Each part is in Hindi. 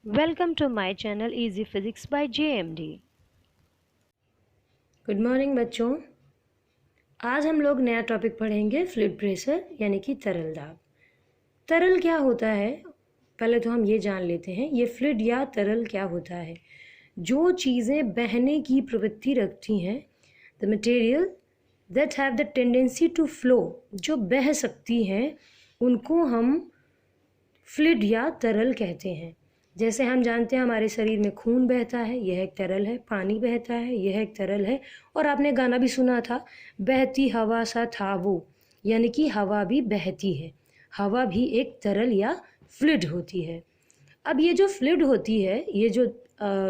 Welcome to my channel Easy Physics by JMD। Good morning बच्चों। आज हम लोग नया टॉपिक पढ़ेंगे फ्लूइड प्रेशर यानी कि तरल दाब। तरल क्या होता है पहले तो हम ये जान लेते हैं, ये फ्लूइड या तरल क्या होता है। जो चीज़ें बहने की प्रवृत्ति रखती हैं, the material that have the tendency to flow, जो बह सकती हैं उनको हम फ्लूइड या तरल कहते हैं। जैसे हम जानते हैं हमारे शरीर में खून बहता है, यह एक तरल है। पानी बहता है, यह एक तरल है। और आपने गाना भी सुना था, बहती हवा सा था वो, यानी कि हवा भी बहती है। हवा भी एक तरल या फ्लूइड होती है। अब ये जो फ्लूइड होती है, ये जो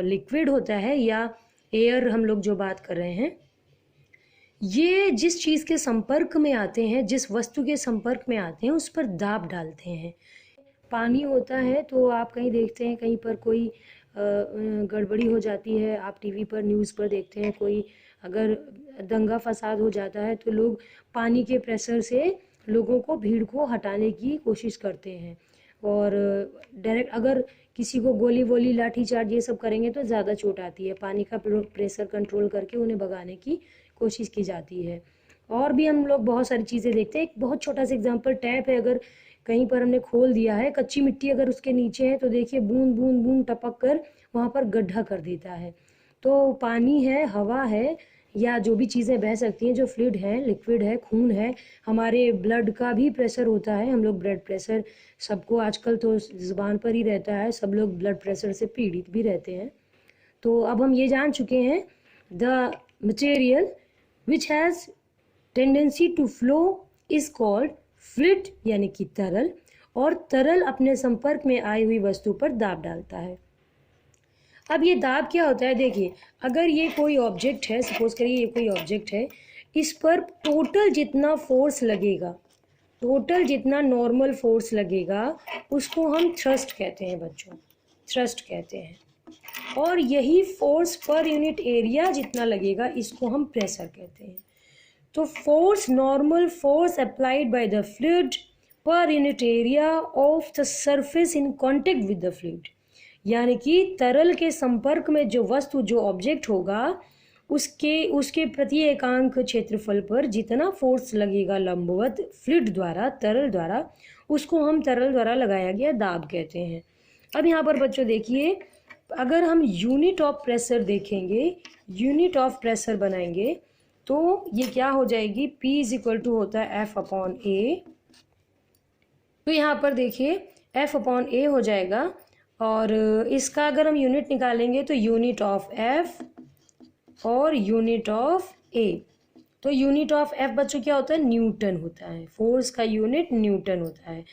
लिक्विड होता है या एयर हम लोग जो बात कर रहे हैं, ये जिस चीज़ के संपर्क में आते हैं, जिस वस्तु के संपर्क में आते हैं, उस पर दाब डालते हैं। पानी होता है तो आप कहीं देखते हैं कहीं पर कोई गड़बड़ी हो जाती है, आप टीवी पर न्यूज़ पर देखते हैं कोई अगर दंगा फसाद हो जाता है तो लोग पानी के प्रेशर से लोगों को, भीड़ को हटाने की कोशिश करते हैं। और डायरेक्ट अगर किसी को गोली वोली लाठी चार्ज ये सब करेंगे तो ज़्यादा चोट आती है। पानी का प्रेशर कंट्रोल करके उन्हें भगाने की कोशिश की जाती है। और भी हम लोग बहुत सारी चीज़ें देखते हैं। एक बहुत छोटा सा एग्जांपल, टैप है, अगर कहीं पर हमने खोल दिया है, कच्ची मिट्टी अगर उसके नीचे है तो देखिए बूंद बूंद बूंद टपक कर वहाँ पर गड्ढा कर देता है। तो पानी है, हवा है, या जो भी चीज़ें बह सकती हैं, जो फ्लूइड है, लिक्विड है, खून है, हमारे ब्लड का भी प्रेशर होता है। हम लोग ब्लड प्रेशर, सबको आजकल तो ज़ुबान पर ही रहता है, सब लोग ब्लड प्रेशर से पीड़ित भी रहते हैं। तो अब हम ये जान चुके हैं, the material which has tendency to flow is called fluid यानी कि तरल। और तरल अपने संपर्क में आई हुई वस्तु पर दाब डालता है। अब ये दाब क्या होता है, देखिए अगर ये कोई ऑब्जेक्ट है, सपोज करिए ये कोई ऑब्जेक्ट है, इस पर टोटल जितना फोर्स लगेगा, टोटल जितना नॉर्मल फोर्स लगेगा, उसको हम थ्रस्ट कहते हैं बच्चों, थ्रस्ट कहते हैं। और यही फोर्स पर यूनिट एरिया जितना लगेगा, इसको हम प्रेशर कहते हैं। तो force, normal force applied by the fluid per unit area of the surface in contact with the fluid, यानी कि तरल के संपर्क में जो वस्तु, जो ऑब्जेक्ट होगा, उसके प्रति एकांक क्षेत्रफल पर जितना फोर्स लगेगा लंबवत फ्लूइड द्वारा, तरल द्वारा, उसको हम तरल द्वारा लगाया गया दाब कहते हैं। अब यहाँ पर बच्चों देखिए, अगर हम यूनिट ऑफ प्रेशर देखेंगे, यूनिट ऑफ प्रेशर बनाएंगे, तो ये क्या हो जाएगी, P इज इक्वल टू होता है F अपॉन ए। तो यहाँ पर देखिए F अपॉन ए हो जाएगा। और इसका अगर हम यूनिट निकालेंगे तो यूनिट ऑफ F और यूनिट ऑफ A। तो यूनिट ऑफ F बच्चों क्या होता है, न्यूटन होता है। फोर्स का यूनिट न्यूटन होता है,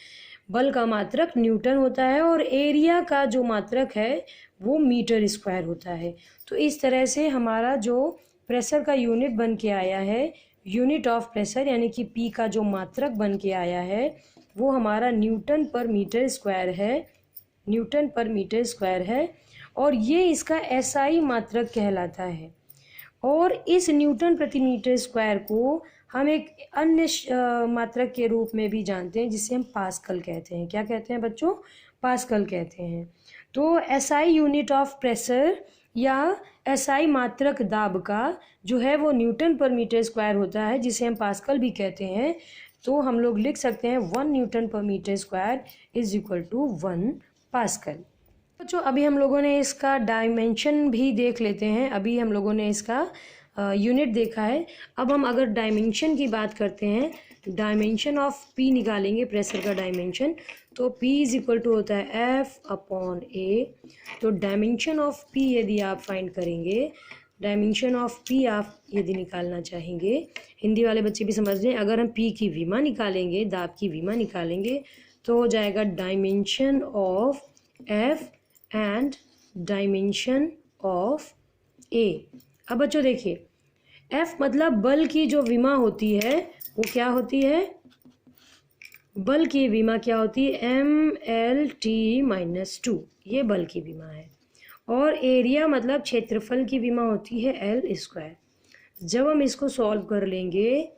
बल का मात्रक न्यूटन होता है, और एरिया का जो मात्रक है वो मीटर स्क्वायर होता है। तो इस तरह से हमारा जो प्रेशर का यूनिट बन के आया है, यूनिट ऑफ प्रेशर यानी कि P का जो मात्रक बन के आया है, वो हमारा न्यूटन पर मीटर स्क्वायर है, न्यूटन पर मीटर स्क्वायर है। और ये इसका SI मात्रक कहलाता है। और इस न्यूटन प्रति मीटर स्क्वायर को हम एक अन्य मात्रक के रूप में भी जानते हैं, जिसे हम पास्कल कहते हैं। क्या कहते हैं बच्चों, पास्कल कहते हैं। तो SI यूनिट ऑफ प्रेशर या SI मात्रक दाब का जो है वो न्यूटन पर मीटर स्क्वायर होता है, जिसे हम पास्कल भी कहते हैं। तो हम लोग लिख सकते हैं 1 newton per metre square is equal to 1 pascal. तो अभी हम लोगों ने इसका डायमेंशन भी देख लेते हैं। अभी हम लोगों ने इसका यूनिट देखा है। अब हम अगर डायमेंशन की बात करते हैं, डायमेंशन ऑफ P निकालेंगे, प्रेशर का डायमेंशन, तो P इज इक्वल टू होता है F अपॉन ए। तो डायमेंशन ऑफ P यदि आप फाइंड करेंगे, डायमेंशन ऑफ P आप यदि निकालना चाहेंगे, हिंदी वाले बच्चे भी समझ लें, अगर हम P की विमा निकालेंगे, दाब की विमा निकालेंगे, तो हो जाएगा dimension of F and dimension of A। अब बच्चों देखिए, F मतलब बल की जो विमा होती है वो क्या होती है, बल की विमा क्या होती है, MLT-2, ये बल की विमा है। और एरिया मतलब क्षेत्रफल की विमा होती है L स्क्वायर। जब हम इसको सॉल्व कर लेंगे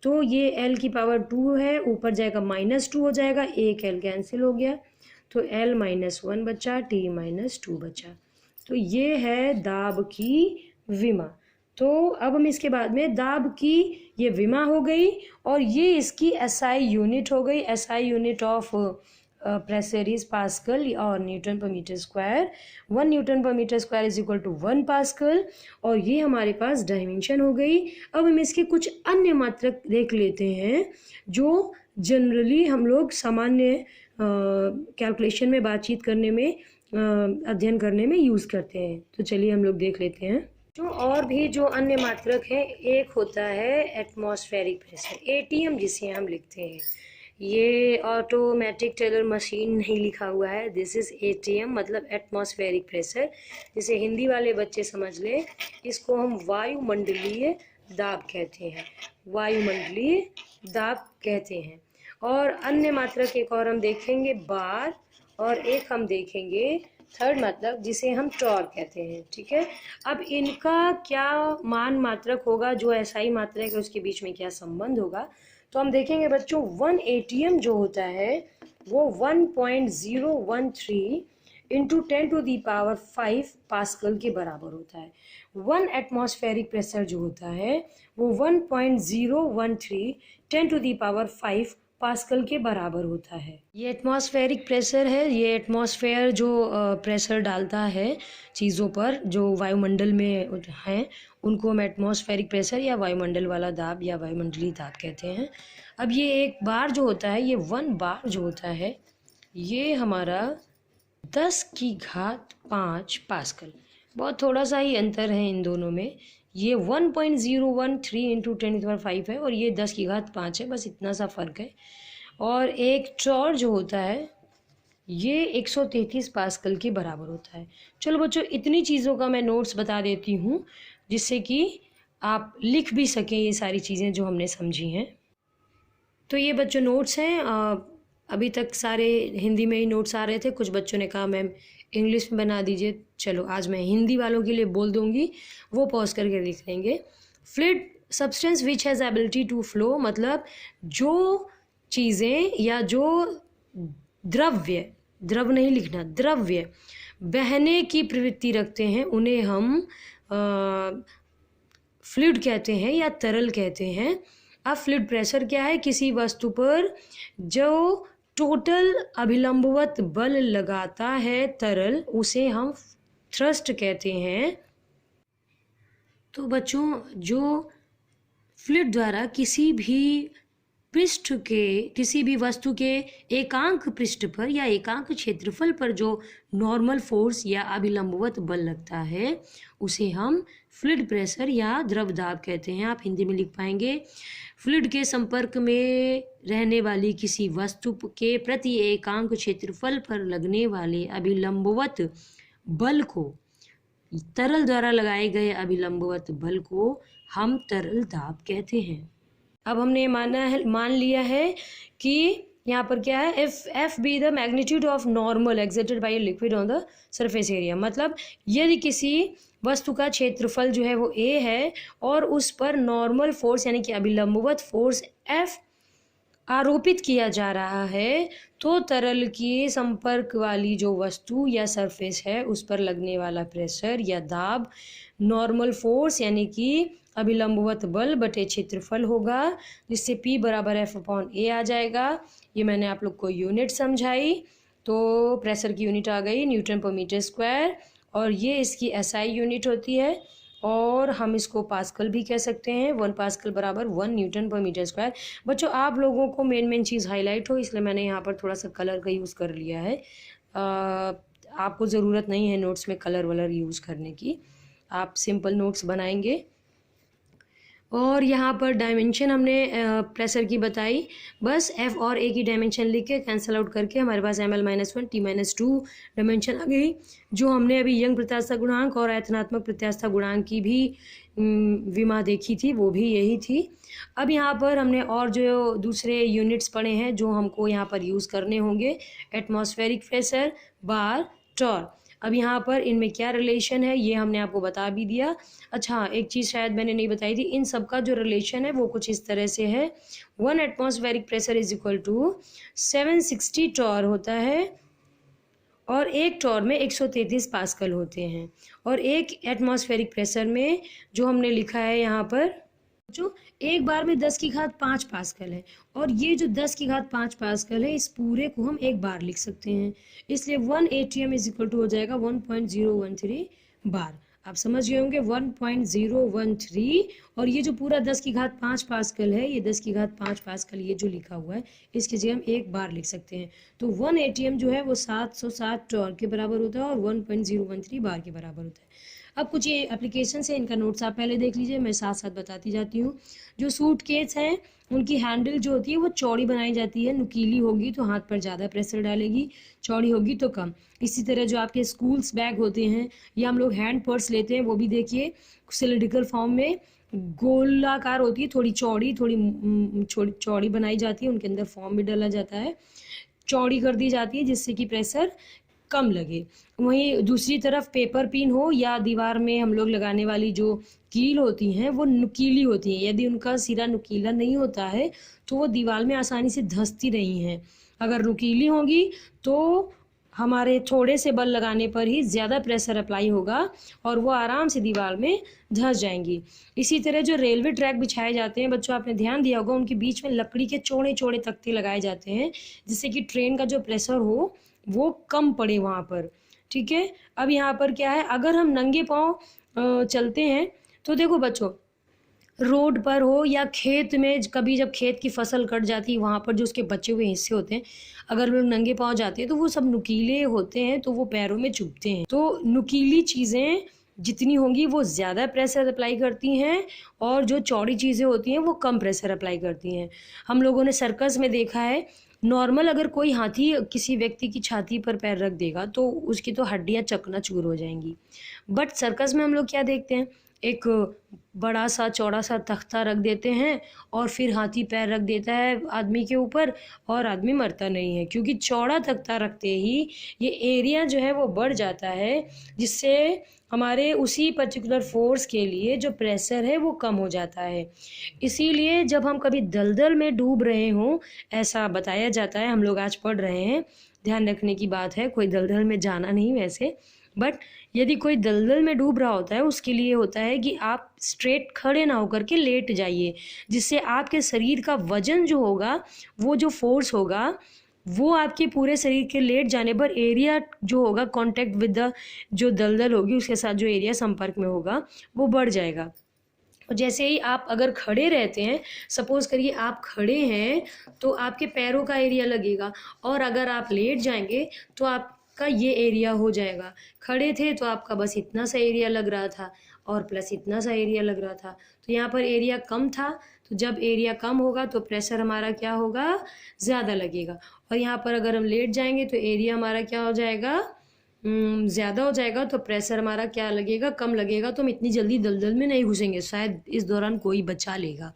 तो ये L की पावर 2 है, ऊपर जाएगा -2 हो जाएगा, एक L कैंसिल हो गया, तो L -1 बचा, T -2 बचा। तो ये है दाब की विमा। तो अब हम इसके बाद में दाब की ये विमा हो गई और ये इसकी SI यूनिट हो गई। SI unit of pressure is pascal और newton per metre square. 1 newton per metre square is equal to 1 pascal. और ये हमारे पास डायमेंशन हो गई। अब हम इसके कुछ अन्य मात्रक देख लेते हैं जो जनरली हम लोग सामान्य कैलकुलेशन में बातचीत करने में अध्ययन करने में यूज़ करते हैं। तो चलिए हम लोग देख लेते हैं। और भी जो अन्य मात्रक हैं, एक होता है एटमॉस्फेरिक प्रेशर, ATM जिसे हम लिखते हैं। ये ऑटोमेटिक टेलर मशीन नहीं लिखा हुआ है, दिस इज़ ATM मतलब एटमॉस्फेरिक प्रेशर। जिसे हिंदी वाले बच्चे समझ लें, इसको हम वायुमंडलीय दाब कहते हैं, वायुमंडलीय दाब कहते हैं। और अन्य मात्रक एक और हम देखेंगे बार, और एक हम देखेंगे थर्ड मतलब जिसे हम टॉर कहते हैं। ठीक है, अब इनका क्या मान मात्रक होगा, जो SI मात्रक है उसके बीच में क्या संबंध होगा, तो हम देखेंगे बच्चों। 1 ATM जो होता है वो 1.013 इंटू 10⁵ पास्कल के बराबर होता है। 1 एटमॉस्फेरिक प्रेशर जो होता है वो 1.013 10⁵ पास्कल के बराबर होता है। ये एटमॉस्फेरिक प्रेशर है। ये एटमॉस्फेयर जो प्रेशर डालता है चीज़ों पर जो वायुमंडल में हैं, उनको हम एटमॉस्फेरिक प्रेशर या वायुमंडल वाला दाब या वायुमंडलीय दाब कहते हैं। अब ये एक बार जो होता है, ये 1 बार जो होता है, ये हमारा 10⁵ पास्कल। बहुत थोड़ा सा ही अंतर है इन दोनों में। ये 1.013 इंटू 10⁵ है और ये 10⁵ है, बस इतना सा फ़र्क है। और एक टॉर जो होता है ये 133 पास्कल के बराबर होता है। चलो बच्चों, इतनी चीज़ों का मैं नोट्स बता देती हूँ जिससे कि आप लिख भी सकें ये सारी चीज़ें जो हमने समझी हैं। तो ये बच्चों नोट्स हैं। अभी तक सारे हिंदी में ही नोट्स आ रहे थे, कुछ बच्चों ने कहा मैम इंग्लिश में बना दीजिए। चलो आज मैं हिंदी वालों के लिए बोल दूंगी, वो पॉज करके लिख लेंगे। Fluid substance which has ability to flow, मतलब जो चीज़ें या जो द्रव्य, द्रव नहीं लिखना, द्रव्य बहने की प्रवृत्ति रखते हैं उन्हें हम फ्लूइड कहते हैं या तरल कहते हैं। अब फ्लूइड प्रेशर क्या है, किसी वस्तु पर जो टोटल अभिलंबवत बल लगाता है तरल, उसे हम थ्रस्ट कहते हैं। तो बच्चों, जो फ्लूइड द्वारा किसी भी पृष्ठ के, किसी भी वस्तु के एकांक पृष्ठ पर या एकांक क्षेत्रफल पर जो नॉर्मल फोर्स या अभिलंबवत बल लगता है, उसे हम फ्लूइड प्रेशर या द्रव दाब कहते हैं। आप हिंदी में लिख पाएंगे, फ्लूइड के संपर्क में रहने वाली किसी वस्तु के प्रति एकांक क्षेत्रफल पर लगने वाले अभिलंबवत बल को, तरल द्वारा लगाए गए अभिलंबवत बल को हम तरल दाब कहते हैं। अब हमने मान लिया है कि यहाँ पर क्या है, F be the magnitude of normal exerted by a liquid on the surface area, मतलब यदि किसी वस्तु का क्षेत्रफल जो है वो A है और उस पर नॉर्मल फोर्स यानी कि अभिलंबवत फोर्स F आरोपित किया जा रहा है, तो तरल के संपर्क वाली जो वस्तु या सरफेस है उस पर लगने वाला प्रेशर या दाब नॉर्मल फोर्स यानी कि अभिलंबवत बल बटे क्षेत्रफल होगा, जिससे P बराबर F/A आ जाएगा। ये मैंने आप लोग को यूनिट समझाई। तो प्रेशर की यूनिट आ गई न्यूटन पर मीटर स्क्वायर, और ये इसकी SI यूनिट होती है, और हम इसको पास्कल भी कह सकते हैं। 1 पास्कल बराबर 1 न्यूटन पर मीटर स्क्वायर। बच्चों, आप लोगों को मेन चीज़ हाईलाइट हो इसलिए मैंने यहाँ पर थोड़ा सा कलर का यूज़ कर लिया है। आपको ज़रूरत नहीं है नोट्स में कलर वलर यूज़ करने की, आप सिंपल नोट्स बनाएंगे। और यहाँ पर डायमेंशन हमने प्रेशर की बताई, बस F और A की डायमेंशन लिख के कैंसिल आउट करके हमारे पास ml -1 T -2 डायमेंशन आ गई। जो हमने अभी यंग प्रत्यास्थता गुणांक और आयतनात्मक प्रत्यास्थता गुणांक की भी विमा देखी थी, वो भी यही थी। अब यहाँ पर हमने और जो दूसरे यूनिट्स पढ़े हैं जो हमको यहाँ पर यूज़ करने होंगे, एटमॉस्फेरिक प्रेशर, बार, टॉर। अब यहाँ पर इनमें क्या रिलेशन है ये हमने आपको बता भी दिया। अच्छा, एक चीज़ शायद मैंने नहीं बताई थी, इन सब का जो रिलेशन है वो कुछ इस तरह से है। 1 atmospheric pressure is equal to 760 torr होता है और एक टॉर में 133 पास्कल होते हैं। और एक एटमॉस्फेरिक प्रेशर में जो हमने लिखा है यहाँ पर जो एक बार में 10 की घात 5 पास्कल है, और ये जो 10 की घात 5 पास्कल है इस पूरे को हम एक बार लिख सकते हैं, इसलिए 1 atm इज इक्वल टू हो जाएगा 1.013 बार। आप समझ गए होंगे 1.013, और ये जो पूरा 10 की घात 5 पास्कल है, ये 10 की घात 5 पास्कल ये जो लिखा हुआ है इसकी जगह हम एक बार लिख सकते हैं। तो 1 atm जो है वो 707 टॉर्क के बराबर होता है और 1.013 बार के बराबर होता है। अब कुछ ये एप्लीकेशन है, इनका नोट्स आप पहले देख लीजिए, मैं साथ साथ बताती जाती हूँ। जो सूटकेस है उनकी हैंडल जो होती है वो चौड़ी बनाई जाती है, नुकीली होगी तो हाथ पर ज़्यादा प्रेशर डालेगी, चौड़ी होगी तो कम। इसी तरह जो आपके स्कूल्स बैग होते हैं या हम लोग हैंड पर्स लेते हैं वो भी देखिए सिलिंड्रिकल फॉर्म में गोलाकार होती है, थोड़ी चौड़ी थोड़ी चौड़ी बनाई जाती है, उनके अंदर फॉर्म भी डाला जाता है, चौड़ी कर दी जाती है जिससे कि प्रेशर कम लगे। वहीं दूसरी तरफ पेपर पिन हो या दीवार में हम लोग लगाने वाली जो कील होती हैं वो नुकीली होती हैं, यदि उनका सिरा नुकीला नहीं होता है तो वो दीवार में आसानी से धंसती नहीं हैं। अगर नुकीली होंगी तो हमारे थोड़े से बल लगाने पर ही ज़्यादा प्रेशर अप्लाई होगा और वो आराम से दीवार में धंस जाएंगी। इसी तरह जो रेलवे ट्रैक बिछाए जाते हैं बच्चों, आपने ध्यान दिया होगा उनके बीच में लकड़ी के चौड़े चौड़े तख्ते लगाए जाते हैं जिससे कि ट्रेन का जो प्रेशर हो वो कम पड़े वहाँ पर। ठीक है, अब यहाँ पर क्या है, अगर हम नंगे पाँव चलते हैं तो देखो बच्चों, रोड पर हो या खेत में, कभी जब खेत की फसल कट जाती है वहाँ पर जो उसके बचे हुए हिस्से होते हैं, अगर लोग नंगे पाँव जाते हैं तो वो सब नुकीले होते हैं तो वो पैरों में चुभते हैं। तो नुकीली चीज़ें जितनी होंगी वो ज़्यादा प्रेशर अप्लाई करती हैं और जो चौड़ी चीज़ें होती हैं वो कम प्रेशर अप्लाई करती हैं। हम लोगों ने सर्कस में देखा है, नॉर्मल अगर कोई हाथी किसी व्यक्ति की छाती पर पैर रख देगा तो उसकी तो हड्डियां चकनाचूर हो जाएंगी, बट सर्कस में हम लोग क्या देखते हैं, एक बड़ा सा चौड़ा सा तख्ता रख देते हैं और फिर हाथी पैर रख देता है आदमी के ऊपर और आदमी मरता नहीं है, क्योंकि चौड़ा तख्ता रखते ही ये एरिया जो है वो बढ़ जाता है जिससे हमारे उसी पर्टिकुलर फोर्स के लिए जो प्रेशर है वो कम हो जाता है। इसीलिए जब हम कभी दलदल में डूब रहे हों, ऐसा बताया जाता है, हम लोग आज पढ़ रहे हैं, ध्यान रखने की बात है, कोई दलदल में जाना नहीं वैसे, बट यदि कोई दलदल में डूब रहा होता है उसके लिए होता है कि आप स्ट्रेट खड़े ना होकर के लेट जाइए, जिससे आपके शरीर का वजन जो होगा, वो जो फोर्स होगा वो आपके पूरे शरीर के लेट जाने पर एरिया जो होगा कांटेक्ट विद द जो दलदल होगी उसके साथ जो एरिया संपर्क में होगा वो बढ़ जाएगा। और जैसे ही आप अगर खड़े रहते हैं, सपोज करिए आप खड़े हैं तो आपके पैरों का एरिया लगेगा, और अगर आप लेट जाएंगे तो आपका ये एरिया हो जाएगा। खड़े थे तो आपका बस इतना सा एरिया लग रहा था और प्लस इतना सा एरिया लग रहा था, तो यहाँ पर एरिया कम था, तो जब एरिया कम होगा तो प्रेशर हमारा क्या होगा, ज़्यादा लगेगा। और यहाँ पर अगर हम लेट जाएंगे तो एरिया हमारा क्या हो जाएगा, ज़्यादा हो जाएगा, तो प्रेशर हमारा क्या लगेगा, कम लगेगा, तो हम इतनी जल्दी दलदल में नहीं घुसेंगे, शायद इस दौरान कोई बचा लेगा।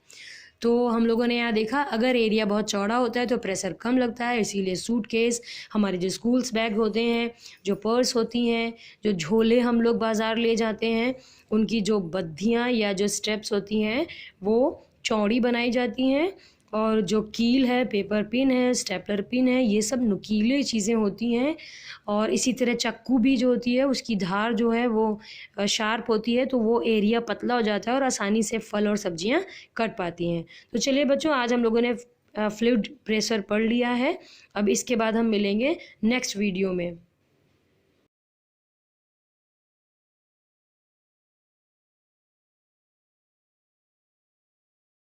तो हम लोगों ने यहाँ देखा अगर एरिया बहुत चौड़ा होता है तो प्रेशर कम लगता है, इसीलिए सूटकेस, हमारे जो स्कूल्स बैग होते हैं, जो पर्स होती हैं, जो झोले हम लोग बाज़ार ले जाते हैं, उनकी जो बद्धियाँ या जो स्टेप्स होती हैं वो चौड़ी बनाई जाती हैं, और जो कील है, पेपर पिन है, स्टेपलर पिन है, ये सब नुकीले चीज़ें होती हैं। और इसी तरह चक्कू भी जो होती है उसकी धार जो है वो शार्प होती है, तो वो एरिया पतला हो जाता है और आसानी से फल और सब्जियां कट पाती हैं। तो चलिए बच्चों, आज हम लोगों ने फ्लूइड प्रेशर पढ़ लिया है, अब इसके बाद हम मिलेंगे नेक्स्ट वीडियो में।